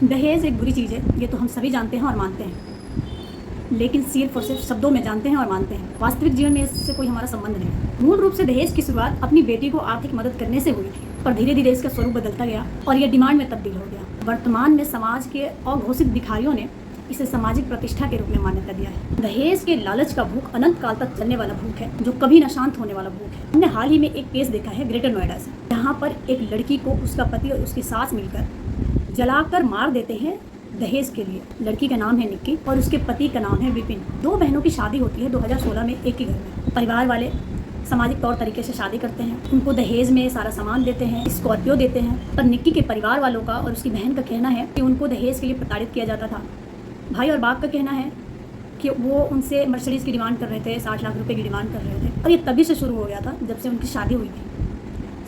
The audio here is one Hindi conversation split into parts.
दहेज एक बुरी चीज़ है, ये तो हम सभी जानते हैं और मानते हैं, लेकिन सिर्फ और सिर्फ शब्दों में जानते हैं और मानते हैं। वास्तविक जीवन में इससे कोई हमारा संबंध नहीं है। मूल रूप से दहेज की शुरुआत अपनी बेटी को आर्थिक मदद करने से हुई थी, पर धीरे धीरे इसका स्वरूप बदलता गया और यह डिमांड में तब्दील हो गया। वर्तमान में समाज के अघोषित भिखारियों ने इसे सामाजिक प्रतिष्ठा के रूप में मान्यता दिया है। दहेज के लालच का भूख अनंत काल तक चलने वाला भूख है, जो कभी न शांत होने वाला भूख है। हमने हाल ही में एक केस देखा है ग्रेटर नोएडा से, जहाँ पर एक लड़की को उसका पति और उसकी सास मिलकर जलाकर मार देते हैं दहेज के लिए। लड़की का नाम है निक्की और उसके पति का नाम है विपिन। दो बहनों की शादी होती है 2016 में एक ही घर में। परिवार वाले सामाजिक तौर तरीके से शादी करते हैं, उनको दहेज में सारा सामान देते हैं, स्कॉर्पियो देते हैं। पर निक्की के परिवार वालों का और उसकी बहन का कहना है कि उनको दहेज के लिए प्रताड़ित किया जाता था। भाई और बाप का कहना है कि वो उनसे मर्सिडीज़ की डिमांड कर रहे थे, 60 लाख रुपए की डिमांड कर रहे थे। और ये तभी से शुरू हो गया था जब से उनकी शादी हुई थी।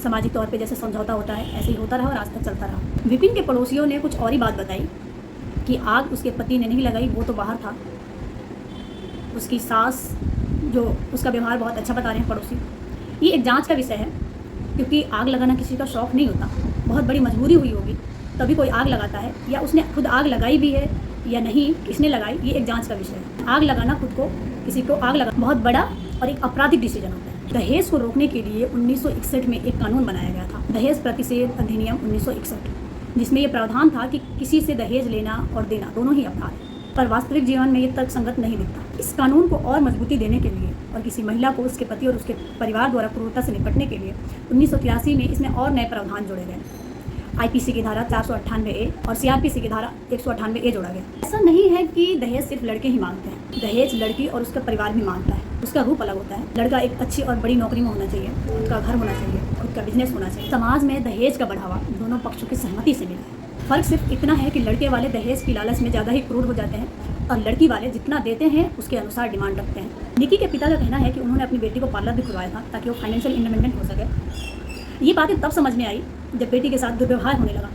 सामाजिक तौर पे जैसे समझौता होता है ऐसे ही होता रहा और आज तक चलता रहा। विपिन के पड़ोसियों ने कुछ और ही बात बताई कि आग उसके पति ने नहीं लगाई, वो तो बाहर था। उसकी सास जो उसका व्यवहार बहुत अच्छा बता रहे हैं पड़ोसी। ये एक जांच का विषय है, क्योंकि आग लगाना किसी का शौक़ नहीं होता, बहुत बड़ी मजबूरी हुई होगी तभी कोई आग लगाता है, या उसने खुद आग लगाई भी है या नहीं, किसने लगाई, ये एक जांच का विषय है। आग लगाना खुद को किसी को आग लगा बहुत बड़ा और एक आपराधिक डिसीजन होता है। दहेज को रोकने के लिए 1961 में एक कानून बनाया गया था, दहेज प्रतिषेध अधिनियम 1961, जिसमें ये प्रावधान था कि किसी से दहेज लेना और देना दोनों ही अपराध है। पर वास्तविक जीवन में ये तर्कसंगत नहीं दिखता। इस कानून को और मजबूती देने के लिए और किसी महिला को उसके पति और उसके परिवार द्वारा क्रूरता से निपटने के लिए 1983 में इसमें और नए प्रावधान जोड़े गए। आईपीसी की धारा 498A और सीआरपीसी की धारा 198A जोड़ा गया। ऐसा नहीं है कि दहेज सिर्फ लड़के ही मांगते हैं, दहेज लड़की और उसका परिवार भी मांगता है। उसका रूप अलग होता है। लड़का एक अच्छी और बड़ी नौकरी में होना चाहिए, खुद का घर होना चाहिए, खुद का बिजनेस होना चाहिए। समाज में दहेज का बढ़ावा दोनों पक्षों की सहमति से मिला है। फर्क सिर्फ इतना है कि लड़के वाले दहेज की लालच में ज़्यादा ही क्रूर हो जाते हैं और लड़की वाले जितना देते हैं उसके अनुसार डिमांड रखते हैं। निक्की के पिता का कहना है कि उन्होंने अपनी बेटी को पार्लर भी खुलवाया था ताकि वो फाइनेंशियल इंडिपेंडेंट हो सके। ये बातें तब समझ में आई जब बेटी के साथ दुर्व्यवहार होने लगा।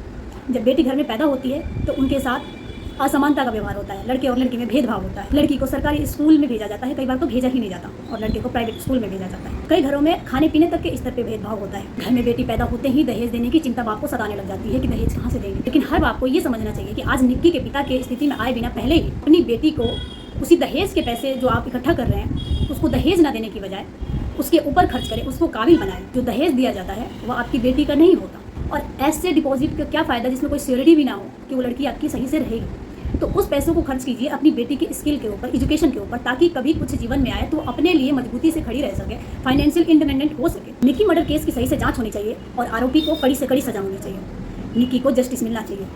जब बेटी घर में पैदा होती है तो उनके साथ असमानता का व्यवहार होता है, लड़के और लड़की में भेदभाव होता है। लड़की को सरकारी स्कूल में भेजा जाता है, कई बार तो भेजा ही नहीं जाता, और लड़के को प्राइवेट स्कूल में भेजा जाता है। कई घरों में खाने पीने तक के स्तर पे भेदभाव होता है। घर में बेटी पैदा होते ही दहेज देने की चिंता बाप को सताने लग जाती है कि दहेज कहाँ से देंगे। लेकिन हर बाप को ये समझना चाहिए कि आज निक्की के पिता के स्थिति में आए बिना पहले ही अपनी बेटी को उसी दहेज के पैसे जो आप इकट्ठा कर रहे हैं उसको दहेज ना देने की बजाय उसके ऊपर खर्च करें, उसको काबिल बनाए। जो दहेज दिया जाता है वह आपकी बेटी का नहीं होता, और ऐसे डिपॉजिट का क्या फ़ायदा जिसमें कोई सिक्योरिटी भी ना हो कि वो लड़की आपकी सही से रहेगी। तो उस पैसों को खर्च कीजिए अपनी बेटी के स्किल के ऊपर, एजुकेशन के ऊपर, ताकि कभी कुछ जीवन में आए तो अपने लिए मजबूती से खड़ी रह सके, फाइनेंशियल इंडिपेंडेंट हो सके। निक्की मर्डर केस की सही से जांच होनी चाहिए और आरोपी को कड़ी से कड़ी सजा होनी चाहिए। निक्की को जस्टिस मिलना चाहिए।